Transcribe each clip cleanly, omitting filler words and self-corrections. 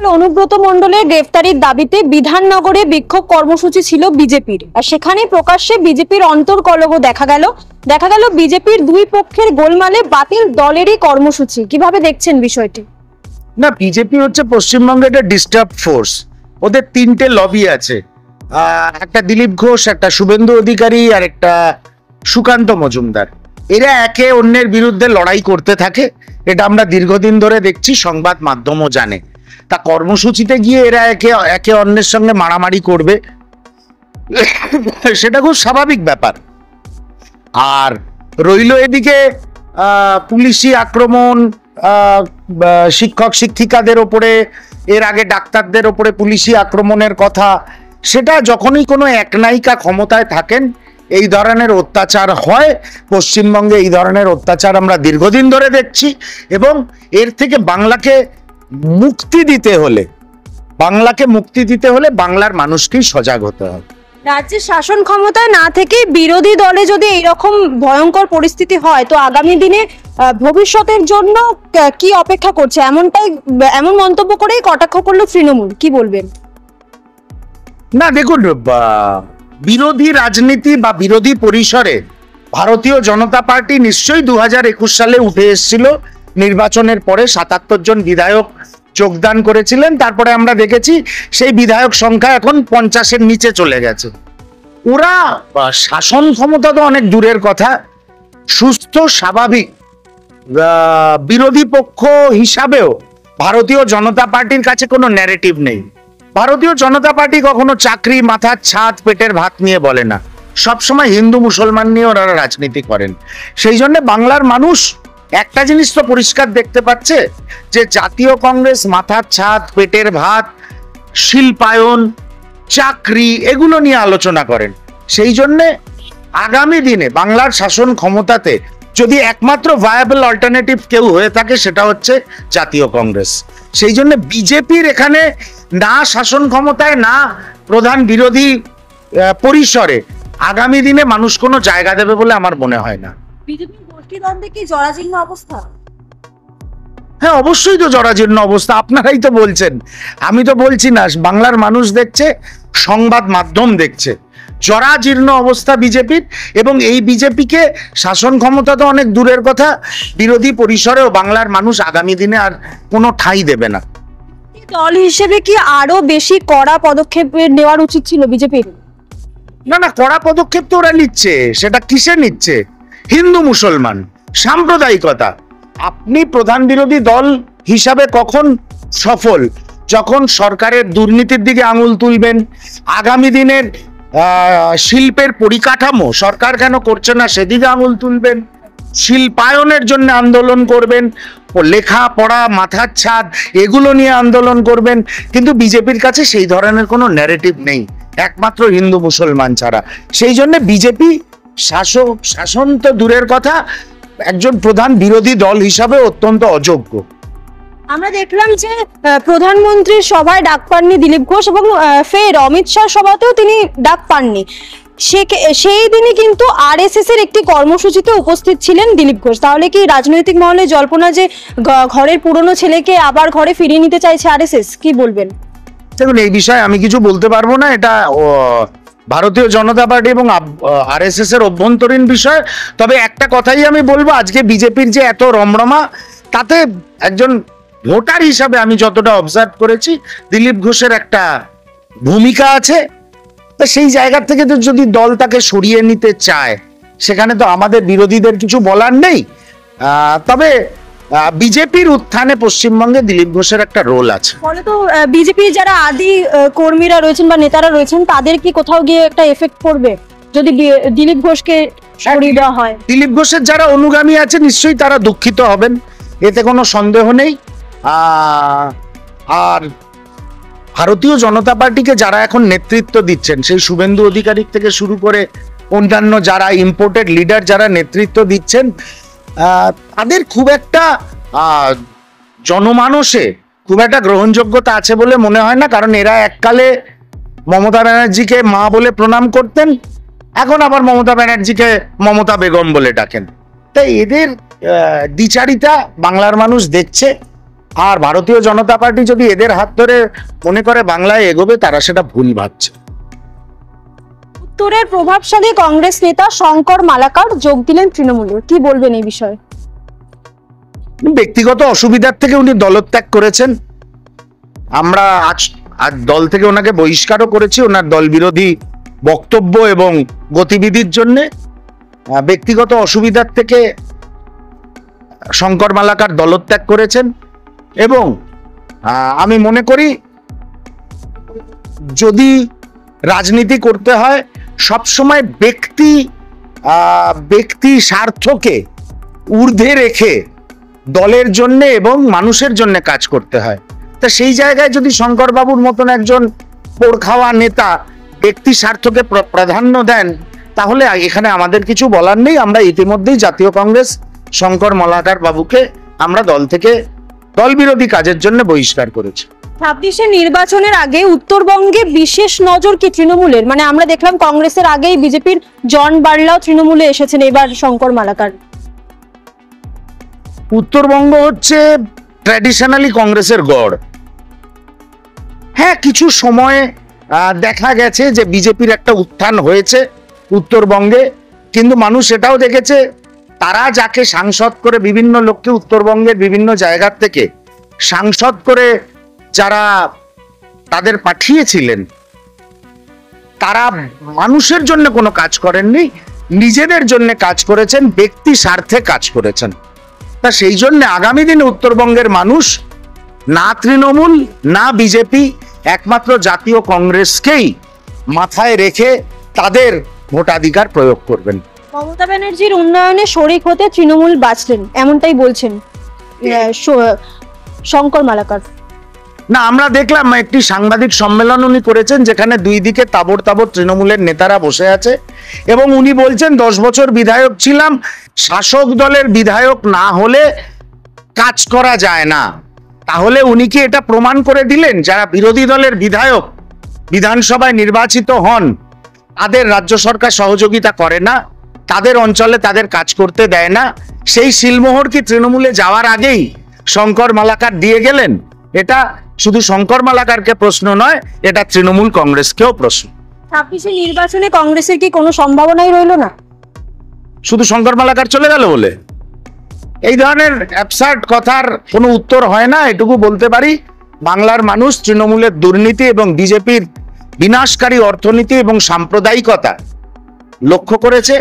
অনুব্রত মণ্ডলের গ্রেফতারির দাবিতে বিধাননগরে বিক্ষোভ কর্মসূচি ছিল বিজেপির, আর সেখানে প্রকাশ্যে বিজেপির অন্তর্কলহ দেখা গেল বিজেপির দুই পক্ষের গোলমালে বাতিল দলেরই কর্মসূচি। কিভাবে দেখছেন বিষয়টি? না, বিজেপি হচ্ছে পশ্চিমবঙ্গে একটা ডিস্টার্ব ফোর্স। ওদের তিনটে লবি আছে, একটা দিলীপ ঘোষ, একটা শুভেন্দু অধিকারী, আর একটা সুকান্ত মজুমদার। এরা একে অন্যের বিরুদ্ধে লড়াই করতে থাকে, এটা আমরা দীর্ঘদিন ধরে দেখছি, সংবাদ মাধ্যমও জানে। তা কর্মসূচিতে গিয়ে এরা একে অন্যের সঙ্গে মারামারি করবে, সেটা খুব স্বাভাবিক ব্যাপার। আর রইল এদিকে পুলিশি আক্রমণ, শিক্ষক শিক্ষিকাদের ওপরে, এর আগে ডাক্তারদের ওপরে পুলিশি আক্রমণের কথা। সেটা যখনই কোনো একনায়িকা ক্ষমতায় থাকেন এই ধরনের অত্যাচার হয়। পশ্চিমবঙ্গে এই ধরনের অত্যাচার আমরা দীর্ঘদিন ধরে দেখছি, এবং এর থেকে বাংলাকে মুক্তি দিতে হলে বাংলার মানুষকেই সজাগ হতে হবে। রাজ্যের শাসন ক্ষমতায় না থেকে বিরোধী দলে যদি এইরকম ভয়ঙ্কর পরিস্থিতি হয়, তো আগামী দিনে ভবিষ্যতের জন্য কি অপেক্ষা করছে? এমন মন্তব্য করেই কটাক্ষ করলো তৃণমূল। কি বলবেন? না, দেখুন, বিরোধী রাজনীতি বা বিরোধী পরিসরে ভারতীয় জনতা পার্টি নিশ্চয়ই 2021 সালে উঠে এসেছিল। নির্বাচনের পরে 77 জন বিধায়ক যোগদান করেছিলেন। তারপরে আমরা দেখেছি সেই বিধায়ক সংখ্যা এখন 50-এর নিচে চলে গেছে। ওরা শাসন ক্ষমতা তো অনেক দূরের কথা, সুস্থ স্বাভাবিক বিরোধী পক্ষ হিসাবেও ভারতীয় জনতা পার্টির কাছে কোনো ন্যারেটিভ নেই। ভারতীয় জনতা পার্টি কখনো চাকরি, মাথার ছাদ, পেটের ভাত নিয়ে বলে না, সবসময় হিন্দু মুসলমান নিয়ে ওরা রাজনীতি করেন। সেই জন্য বাংলার মানুষ একটা জিনিস তো পরিষ্কার দেখতে পাচ্ছে যে জাতীয় কংগ্রেস মাথার ছাদ, পেটের ভাত, শিল্পায়ন, চাকরি এগুলো নিয়ে আলোচনা করেন। সেই জন্যে আগামী দিনে বাংলার শাসন ক্ষমতাতে যদি একমাত্র ভায়াবল অল্টারনেটিভ কেউ হয়ে থাকে সেটা হচ্ছে জাতীয় কংগ্রেস। সেই জন্য বিজেপির এখানে না শাসন ক্ষমতায় না প্রধান বিরোধী পরিসরে আগামী দিনে মানুষ কোনো জায়গা দেবে বলে আমার মনে হয় না। বিজেপির গোষ্ঠীদ্বন্দ্বে কি জরাজীর্ণ অবস্থা? হ্যাঁ, অবশ্যই তো জরাজীর্ণ অবস্থা। আপনারাই তো বলছেন, আমি তো বলছি না। বাংলার মানুষ দেখছে, সংবাদ মাধ্যম দেখছে, জরাজীর্ণ অবস্থা বিজেপির। এবং এই বিজেপিকে শাসন ক্ষমতা তো অনেক দূরের কথা, বিরোধী পরিসরেও বাংলার মানুষ আগামী দিনে আর কোনো ঠাঁই দেবে না। দল হিসেবে কি আরো বেশি কড়া পদক্ষেপ নেওয়ার উচিত ছিল বিজেপির? না, কড়া পদক্ষেপ তো ওরা নিচ্ছে। সেটা কিসে নিচ্ছে? হিন্দু মুসলমান সাম্প্রদায়িকতা। আপনি প্রধান বিরোধী দল হিসাবে কখন সফল? যখন সরকারের দুর্নীতির দিকে আঙুল তুলবেন, আগামী দিনের শিল্পের পরিকাঠামো সরকার কেন করছে না সেদিকে আঙুল তুলবেন, শিল্পায়নের জন্য আন্দোলন করবেন, লেখাপড়া, মাথার ছাদ এগুলো নিয়ে আন্দোলন করবেন। কিন্তু বিজেপির কাছে সেই ধরনের কোনো ন্যারেটিভ নেই, একমাত্র হিন্দু মুসলমান ছাড়া। সেই জন্য বিজেপি শাসন তো দূরের কথা, একজন প্রধান বিরোধী দল হিসাবে অত্যন্ত অযোগ্য। আমরা দেখলাম যে প্রধানমন্ত্রীর সভায় ডাক পাননি দিলীপ ঘোষ, এবং ফের অমিত শাহ সভাতেও তিনি ডাক পাননি। সেই দিনই কিন্তু আরএসএস এর একটি কর্মসূচিতে উপস্থিত ছিলেন দিলীপ ঘোষ। তাহলে কি রাজনৈতিক মহলে জল্পনা যে ঘরের পুরনো ছেলেকে আবার ঘরে ফিরিয়ে নিতে চাইছে আরএসএস? কি বলবেন? দেখুন, এই বিষয়ে আমি কিছু বলতে পারবো না। এটা ভারতীয় জনতা পার্টি এবং আরএসএস এর অভ্যন্তরীণ বিষয়। তবে একটা কথাই আমি বলবো, আজকে বিজেপির যে এত রমরমা, তাতে একজন ভোটার হিসাবে আমি যতটা অবজার্ভ করেছি দিলীপ ঘোষের একটা ভূমিকা আছে। তো সেই জায়গা থেকে তো যদি দল তাকে সরিয়ে নিতে চায়, সেখানে তো আমাদের বিরোধীদের কিছু বলার নেই। তবে বিজেপির উত্থানে পশ্চিমবঙ্গে দিলীপ ঘোষের একটা রোল আছে। ফলে তো বিজেপির যারা আদি কর্মীরা রয়েছেন বা নেতারা রয়েছেন তাদের কি কোথাও গিয়ে একটা এফেক্ট পড়বে যদি দিলীপ ঘোষকে সরিয়ে দেওয়া হয়? দিলীপ ঘোষের যারা অনুগামী আছে নিশ্চয়ই তারা দুঃখিত হবেন, এতে কোনো সন্দেহ নেই। আর ভারতীয় জনতা পার্টিকে যারা এখন নেতৃত্ব দিচ্ছেন, সেই শুভেন্দু অধিকারী থেকে শুরু করে অন্যান্য যারা ইম্পোর্টেড লিডার যারা নেতৃত্ব দিচ্ছেন, তাদের খুব একটা জনমানসে খুব একটা গ্রহণযোগ্যতা আছে বলে মনে হয় না। কারণ এরা এককালে মমতা ব্যানার্জিকে মা বলে প্রণাম করতেন, এখন আবার মমতা ব্যানার্জিকে মমতা বেগম বলে ডাকেন। তাই এদের দ্বিচারিতা বাংলার মানুষ দেখছে, আর ভারতীয় জনতা পার্টি যদি এদের হাত ধরে মনে করে বাংলায় এগোবে, তারা সেটা ভুল ভাবছে। উত্তরের প্রভাবশালী কংগ্রেস নেতা শঙ্কর মালাকার যোগ দিলেন তৃণমূলে, কি বলবেন এই বিষয়ে? ব্যক্তিগত অসুবিধার থেকে উনি দলত্যাগ করেছেন। আমরা আজ দল থেকে ওনাকে বহিষ্কারও করেছি ওনার দল বিরোধী বক্তব্য এবং গতিবিধির জন্য। ব্যক্তিগত অসুবিধার থেকে শঙ্কর মালাকার দলত্যাগ করেছেন এবং আমি মনে করি যদি রাজনীতি করতে হয় সবসময় ব্যক্তি স্বার্থকে ঊর্ধ্বে রেখে দলের জন্য এবং মানুষের জন্য কাজ করতে হয়। তা সেই জায়গায় যদি শঙ্কর বাবুর মতন একজন পোড়খাওয়া নেতা ব্যক্তি স্বার্থকে প্রাধান্য দেন, তাহলে এখানে আমাদের কিছু বলার নেই। আমরা ইতিমধ্যেই জাতীয় কংগ্রেস শঙ্কর মালাকার বাবুকে আমরা দল থেকে দল বিরোধী কাজের জন্য বহিষ্কার করেছি। 26 নির্বাচনের আগে উত্তরবঙ্গে বিশেষ নজর কি তৃণমূলের? মানে আমরা দেখলাম কংগ্রেসের আগেই বিজেপির জন বার্লাও তৃণমূলে এসেছেন, এবার শঙ্কর মালাকার। উত্তরবঙ্গ হচ্ছে ট্র্যাডিশনালি কংগ্রেসের গড়। হ্যাঁ, কিছু সময়ে দেখা গেছে যে বিজেপির একটা উত্থান হয়েছে উত্তরবঙ্গে, কিন্তু মানুষ এটাও দেখেছে তারা যাকে সাংসদ করে, বিভিন্ন লোককে উত্তরবঙ্গের বিভিন্ন জায়গার থেকে সাংসদ করে যারা তাদের পাঠিয়েছিলেন, তারা মানুষের জন্য কোনো কাজ করেননি, নিজেদের জন্য কাজ করেছেন, ব্যক্তি স্বার্থে কাজ করেছেন। তা সেই জন্য আগামী দিনে উত্তরবঙ্গের মানুষ না তৃণমূল না বিজেপি, একমাত্র জাতীয় কংগ্রেসকেই মাথায় রেখে তাদের ভোটাধিকার প্রয়োগ করবেন। মমতা ব্যানার্জির উন্নয়নে শরিক হতে তৃণমূল বাঁচলেন, এমনটাই বলছেন শঙ্কর মালাকার। না, আমরা দেখলাম একটি সাংবাদিক সম্মেলন উনি করেছেন, যেখানে দুই দিকে তাবড় তাবড় তৃণমূলের নেতারা বসে আছে এবং উনি বলছেন 10 বছর বিধায়ক ছিলাম, শাসক দলের বিধায়ক না হলে কাজ করা যায় না। তাহলে উনি কি এটা প্রমাণ করে দিলেন যারা বিরোধী দলের বিধায়ক বিধানসভায় নির্বাচিত হন, তাদের রাজ্য সরকার সহযোগিতা করে না, তাদের অঞ্চলে তাদের কাজ করতে দেয় না? সেই সিলমোহর কি তৃণমূলে যাওয়ার আগেই শঙ্কর মালাকার দিয়ে গেলেন? এটা শুধু শঙ্কর মালাকারকে প্রশ্ন নয়, এটা তৃণমূল কংগ্রেসকেও প্রশ্ন। 26 নির্বাচনে কংগ্রেসের কি কোনো সম্ভাবনাই রইল না? শুধু শঙ্কর মালাকার চলে গেল বলে এই ধরনের অ্যাবসার্ড কথার কোনো উত্তর হয় না। এটুকু বলতে পারি, বাংলার মানুষ তৃণমূলের দুর্নীতি এবং বিজেপির বিনাশকারী অর্থনীতি এবং সাম্প্রদায়িকতা লক্ষ্য করেছে।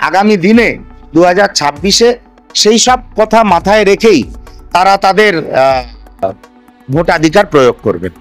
আগামী দিনে 2026-এ সেই সব কথা মাথায় রেখেই তারা তাদের ভোটাধিকার প্রয়োগ করবেন।